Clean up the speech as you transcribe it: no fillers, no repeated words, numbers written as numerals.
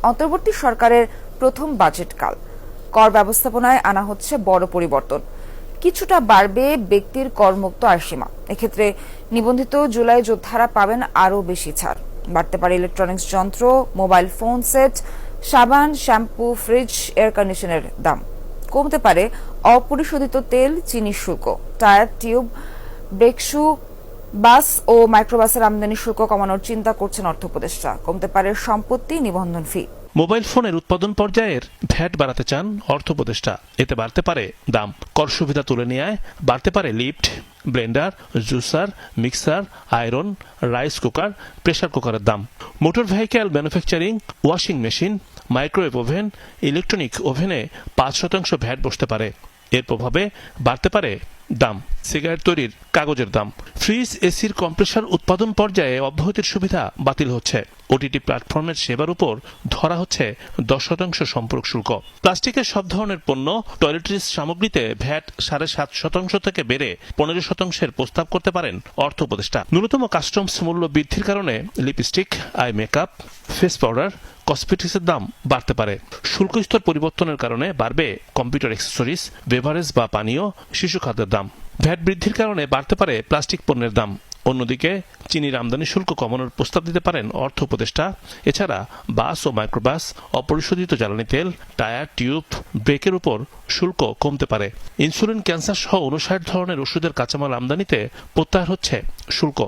অন্তর্বর্তী সরকারের প্রথম বাজেটকাল। কর ব্যবস্থাপনায় আনা হচ্ছে বড় পরিবর্তন। কিছুটা বাড়বে ব্যক্তির করমুক্ত আয়সীমা। এক্ষেত্রে নিবন্ধিত জুলাই যোদ্ধারা পাবেন আরও বেশি ছাড়। বাড়তে পারে ইলেকট্রনিক্স যন্ত্র, মোবাইল ফোন সেট, সাবান, শ্যাম্পু, ফ্রিজ, এয়ার কন্ডিশনের দাম। কমতে পারে অপরিশোধিত তেল, চিনি শুল্ক। টায়ার, টিউব, ব্রেক শু, বাস ও মাইক্রোবাসের আমদানি শুল্ক কমানোর চিন্তা করছেন অর্থ উপদেষ্টা। কমতে পারে সম্পত্তি নিবন্ধন ফি। মোবাইল ফোনের উৎপাদন পর্যায়ের ভ্যাট বাড়াতে চান অর্থ উপদেষ্টা। এতে বাড়তে পারে দাম। কর সুবিধা তুলে নেওয়ায় বাড়তে পারে lift, Blender, juicer, mixer, iron, rice cooker, pressure কুকারের দাম। Motor vehicle manufacturing, washing machine, microwave oven, electronic ওভেনে 5% ভ্যাট বসতে পারে। এর প্রভাবে বাড়তে পারে দাম। সিগারেট তৈরির কাগজের দাম। ফ্রিজ, এসির কম্প্রেসার উৎপাদন পর্যায়ে অব্যাহতির সুবিধা বাতিল হচ্ছে। ওটিটি প্ল্যাটফর্মের সেবার উপর ধরা হচ্ছে 10% সম্পর্ক শুল্ক। প্লাস্টিকের সব ধরনের পণ্য, টয়লেট্রিজ সামগ্রীতে ভ্যাট 7.5% থেকে বেড়ে 15% প্রস্তাব করতে পারেন অর্থ উপদেষ্টা। ন্যূনতম কাস্টমস মূল্য বৃদ্ধির কারণে lipstick, eye makeup, face powder, কসমেটিক্সের দাম বাড়তে পারে। শুল্ক স্তর পরিবর্তনের কারণে বাড়বে কম্পিউটার অ্যাক্সেসরিজ, বেভারেজ বা পানীয়, শিশু খাদ্যের দাম। ভ্যাট বৃদ্ধির কারণে বাড়তে পারে প্লাস্টিক পণ্যের দাম। অন্যদিকে চিনির আমদানি শুল্ক কমানোর প্রস্তাব দিতে পারেন অর্থ উপদেষ্টা। এছাড়া বাস ও মাইক্রোবাস, অপরিশোধিত জ্বালানি তেল, টায়ার, টিউব, ব্রেকের উপর শুল্ক কমতে পারে। ইনসুলিন, ক্যান্সার সহ 59 ধরনের ওষুধের কাঁচামাল আমদানিতে প্রত্যাহার হচ্ছে শুল্ক।